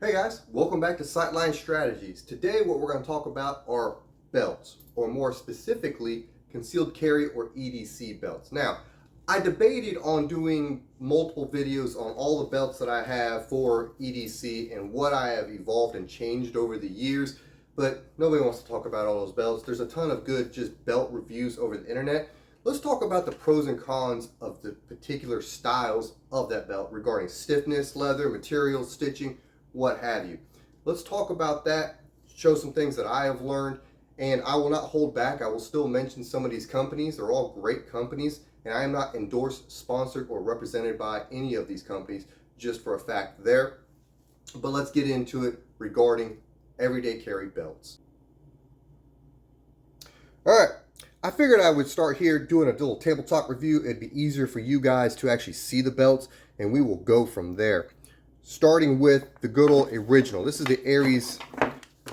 Hey guys, welcome back to Sightline Strategies. Today what we're going to talk about are belts, or more specifically, concealed carry or EDC belts. Now, I debated on doing multiple videos on all the belts that I have for EDC and what I have evolved and changed over the years, but nobody wants to talk about all those belts. There's a ton of good just belt reviews over the internet. Let's talk about the pros and cons of the particular styles of that belt regarding stiffness, leather, materials, stitching, what have you. Let's talk about that, show some things that I have learned, and I will not hold back. I will still mention some of these companies. They're all great companies, and I am not endorsed, sponsored, or represented by any of these companies, just for a fact there. But let's get into it regarding everyday carry belts. All right, I figured I would start here doing a little table talk review. It'd be easier for you guys to actually see the belts, and we will go from there. Starting with the good old original. This is the Aries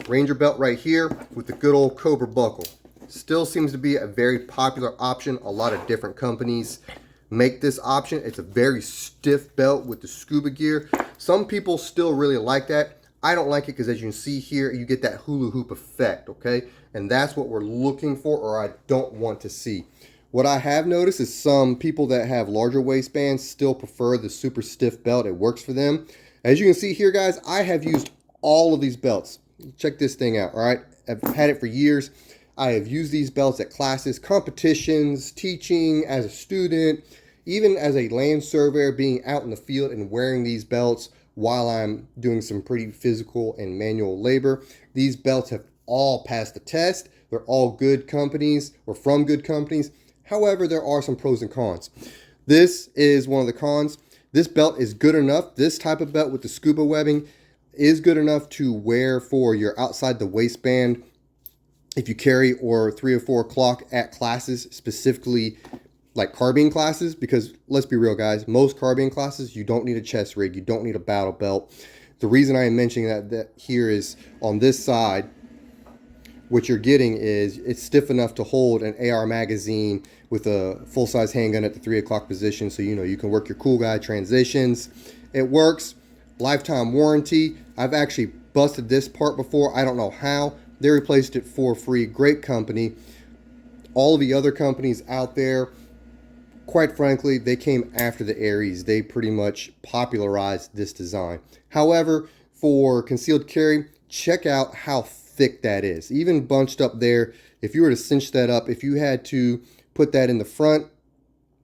Ranger belt right here with the good old Cobra buckle. Still seems to be a very popular option. A lot of different companies make this option. It's a very stiff belt with the scuba gear. Some people still really like that. I don't like it because, as you can see here, you get that hula hoop effect, okay? And that's what we're looking for, or I don't want to see. What I have noticed is some people that have larger waistbands still prefer the super stiff belt. It works for them. As you can see here, guys, I have used all of these belts. Check this thing out, all right? I've had it for years. I have used these belts at classes, competitions, teaching, as a student, even as a land surveyor, being out in the field and wearing these belts while I'm doing some pretty physical and manual labor. These belts have all passed the test. They're all good companies, or from good companies. However, there are some pros and cons. This is one of the cons. This belt is good enough. This type of belt with the scuba webbing is good enough to wear for your outside the waistband if you carry, or 3 or 4 o'clock at classes, specifically like carbine classes, because let's be real, guys, most carbine classes, you don't need a chest rig, you don't need a battle belt. The reason I am mentioning that here is on this side, what you're getting is it's stiff enough to hold an AR magazine with a full-size handgun at the 3 o'clock position, so you can work your cool guy transitions. It works. Lifetime warranty. I've actually busted this part before. I don't know how. They replaced it for free. Great company. All of the other companies out there, quite frankly, they came after the Aries. They pretty much popularized this design. However, for concealed carry, check out how thick that is. Even bunched up there, if you were to cinch that up, if you had to put that in the front,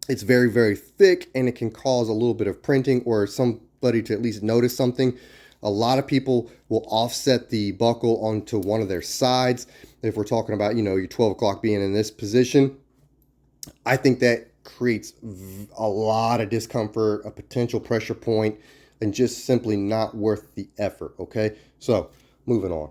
it's very, very thick, and it can cause a little bit of printing or somebody to at least notice something. A lot of people will offset the buckle onto one of their sides. If we're talking about, your 12 o'clock being in this position, I think that creates a lot of discomfort, a potential pressure point, and just simply not worth the effort, okay? So, moving on.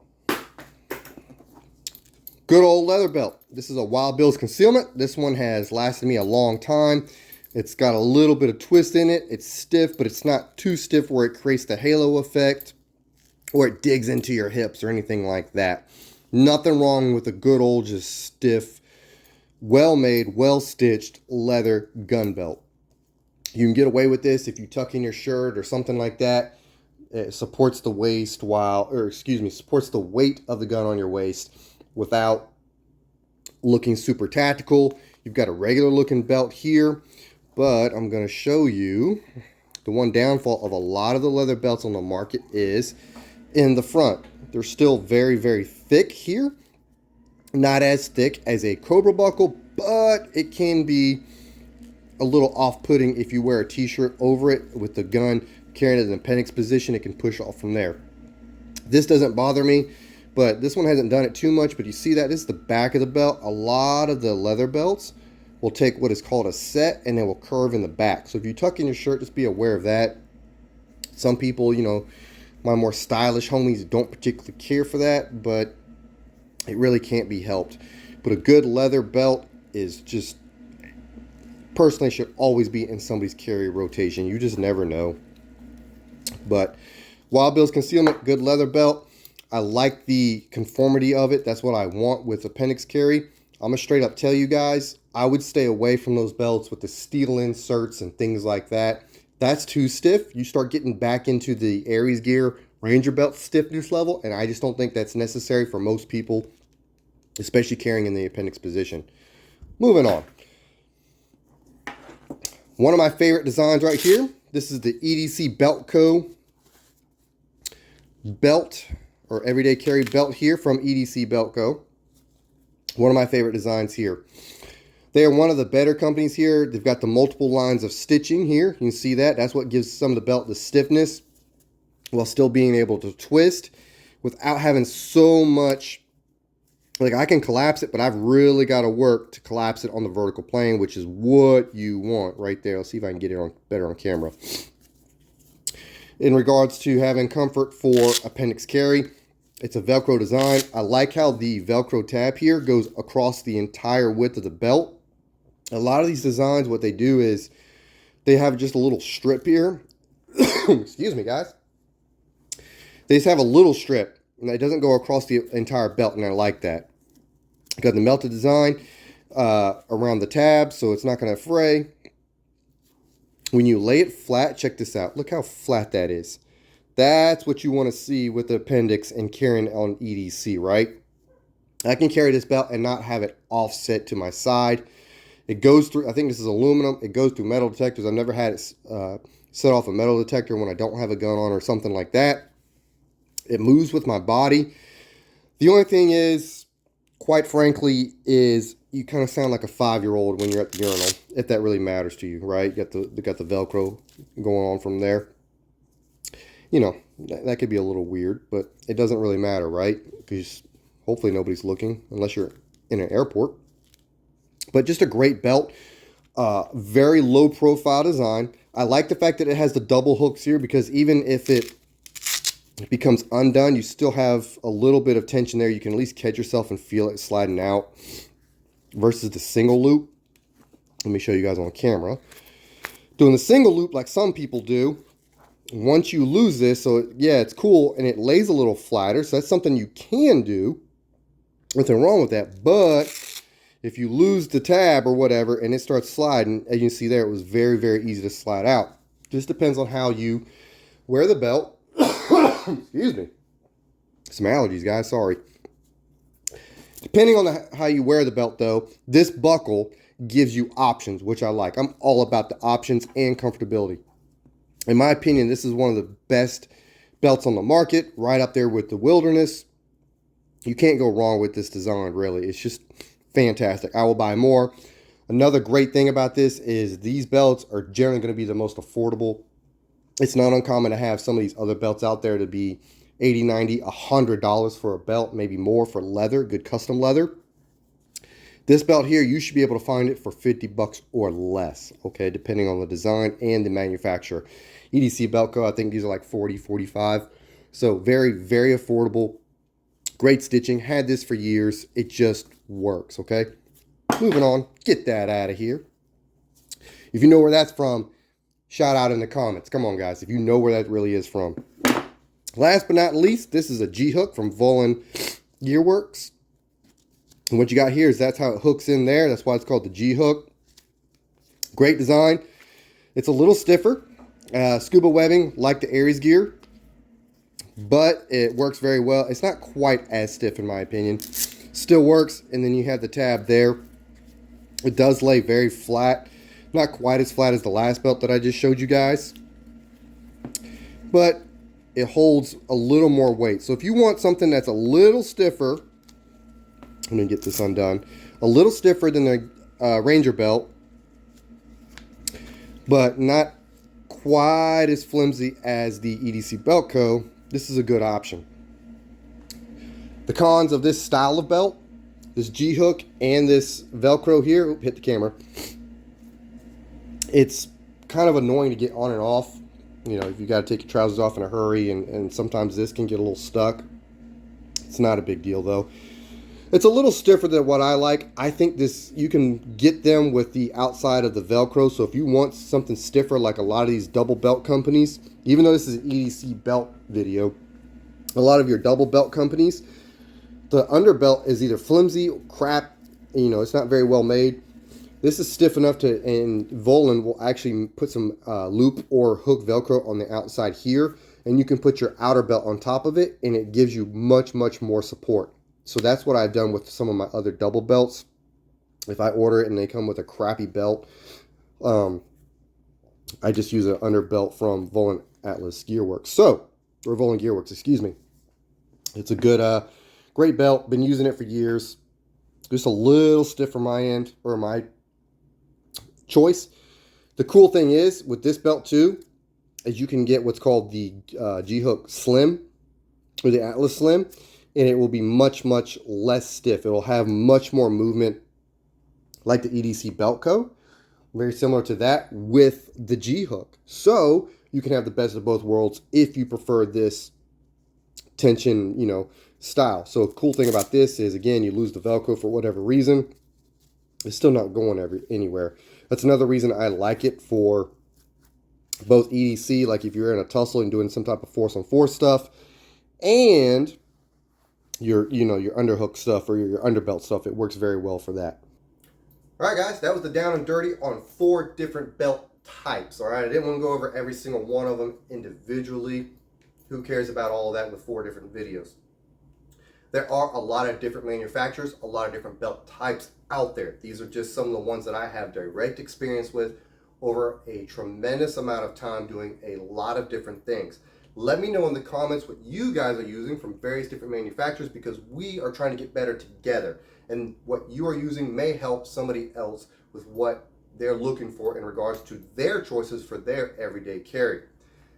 Good old leather belt. This is a Wild Bill's concealment. This one has lasted me a long time. It's got a little bit of twist in it. It's stiff, but it's not too stiff where it creates the halo effect or it digs into your hips or anything like that. Nothing wrong with a good old, just stiff, well-made, well-stitched leather gun belt. You can get away with this if you tuck in your shirt or something like that. It supports the waist supports the weight of the gun on your waist without looking super tactical. You've got a regular looking belt here, but I'm going to show you the one downfall of a lot of the leather belts on the market is in the front. They're still very, very thick here. Not as thick as a Cobra buckle, but it can be a little off-putting if you wear a t-shirt over it with the gun carrying it in the appendix position. It can push off from there. This doesn't bother me, but this one hasn't done it too much. But you see that this is the back of the belt. A lot of the leather belts will take what is called a set and they will curve in the back. So if you tuck in your shirt, just be aware of that. Some people, my more stylish homies don't particularly care for that, but it really can't be helped. But a good leather belt is just, personally, should always be in somebody's carry rotation. You just never know. But Wild Bill's concealment, good leather belt. I like the conformity of it. That's what I want with appendix carry. I'm gonna straight up tell you guys, I would stay away from those belts with the steel inserts and things like that. That's too stiff. You start getting back into the Aries gear Ranger belt stiffness level, and I just don't think that's necessary for most people, especially carrying in the appendix position. Moving on. One of my favorite designs right here. This is the EDC Velcro belt, or everyday carry belt here from EDC Velcro. One of my favorite designs here. They are one of the better companies here. They've got the multiple lines of stitching here. You can see that. That's what gives some of the belt the stiffness while still being able to twist without having so much. Like, I can collapse it, but I've really got to work to collapse it on the vertical plane, which is what you want right there. Let's see if I can get it on better on camera. In regards to having comfort for appendix carry, it's a Velcro design. I like how the Velcro tab here goes across the entire width of the belt. A lot of these designs, what they do is they have just a little strip here. Excuse me, guys. They just have a little strip, and it doesn't go across the entire belt, and I like that. Got the melted design around the tab, so it's not going to fray. When you lay it flat, check this out. Look how flat that is. That's what you want to see with the appendix and carrying on EDC, right? I can carry this belt and not have it offset to my side. It goes through, I think this is aluminum. It goes through metal detectors. I've never had it set off a metal detector when I don't have a gun on or something like that. It moves with my body. The only thing is, quite frankly, is you kind of sound like a 5-year-old when you're at the urinal, if that really matters to you, right? You got the Velcro going on from there. You know, that could be a little weird, but it doesn't really matter, right? Because hopefully nobody's looking unless you're in an airport. But just a great belt. Very low profile design. I like the fact that it has the double hooks here, because even if it becomes undone, you still have a little bit of tension there. You can at least catch yourself and feel it sliding out versus the single loop. Let me show you guys on camera. Doing the single loop like some people do, once you lose this, so yeah, it's cool and it lays a little flatter, so that's something you can do. Nothing wrong with that. But if you lose the tab or whatever and it starts sliding, as you can see there, it was very, very easy to slide out. Just depends on how you wear the belt. Excuse me. Some allergies, guys. Sorry. Depending on how you wear the belt, though, this buckle gives you options, which I like. I'm all about the options and comfortability. In my opinion, this is one of the best belts on the market, right up there with the Wilderness. You can't go wrong with this design, really. It's just fantastic. I will buy more. Another great thing about this is these belts are generally going to be the most affordable. It's not uncommon to have some of these other belts out there to be $80, $90, $100 for a belt, maybe more for leather, good custom leather. This belt here, you should be able to find it for 50 bucks or less, okay, depending on the design and the manufacturer. EDC Velcro, I think these are like 40, 45. So very, very affordable. Great stitching. Had this for years. It just works, okay? Moving on. Get that out of here. If you know where that's from, shout out in the comments. Come on, guys, if you know where that really is from. Last but not least, this is a G-hook from Volan Gearworks. And what you got here is that's how it hooks in there. That's why it's called the G-hook. Great design. It's a little stiffer. Scuba webbing, like the Aries gear. But it works very well. It's not quite as stiff in my opinion. Still works. And then you have the tab there. It does lay very flat. Not quite as flat as the last belt that I just showed you guys. But it holds a little more weight. So if you want something that's a little stiffer, let me get this undone. A little stiffer than the Ranger belt, but not quite as flimsy as the EDC Velcro, this is a good option. The cons of this style of belt, this G-hook and this Velcro here, hit the camera. It's kind of annoying to get on and off. You know, if you got to take your trousers off in a hurry, and sometimes this can get a little stuck. It's not a big deal though. It's a little stiffer than what I like. I think this, you can get them with the outside of the Velcro. So if you want something stiffer like a lot of these double belt companies, even though this is an EDC belt video, a lot of your double belt companies, the underbelt is either flimsy, crap, you know, it's not very well made. This is stiff enough to, and Volan will actually put some loop or hook Velcro on the outside here, and you can put your outer belt on top of it, and it gives you much, much more support. So that's what I've done with some of my other double belts. If I order it and they come with a crappy belt, I just use an under belt from Volant Atlas Gearworks. Or Volant Gearworks, excuse me. It's a good, great belt. Been using it for years. Just a little stiff for my end, or my choice. The cool thing is, with this belt too, is you can get what's called the G-Hook Slim, or the Atlas Slim, and it will be much, much less stiff. It will have much more movement, like the EDC Velcro, very similar to that with the G-Hook. So you can have the best of both worlds if you prefer this tension, style. So a cool thing about this is, again, you lose the Velcro for whatever reason, it's still not going anywhere. That's another reason I like it for both EDC, like if you're in a tussle and doing some type of force on force stuff, and your underhook stuff or your underbelt stuff. It works very well for that. All right, guys, that was the down and dirty on 4 different belt types. All right, I didn't want to go over every single one of them individually. Who cares about all of that with 4 different videos? There are a lot of different manufacturers, a lot of different belt types out there. These are just some of the ones that I have direct experience with over a tremendous amount of time doing a lot of different things. Let me know in the comments what you guys are using from various different manufacturers, because we are trying to get better together. And what you are using may help somebody else with what they're looking for in regards to their choices for their everyday carry.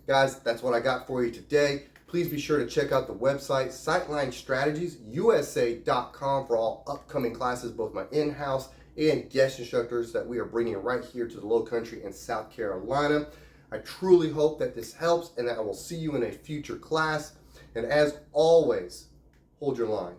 Guys, that's what I got for you today. Please be sure to check out the website, SightlineStrategiesUSA.com, for all upcoming classes, both my in-house and guest instructors that we are bringing right here to the Low Country in South Carolina. I truly hope that this helps and that I will see you in a future class. And as always, hold your line.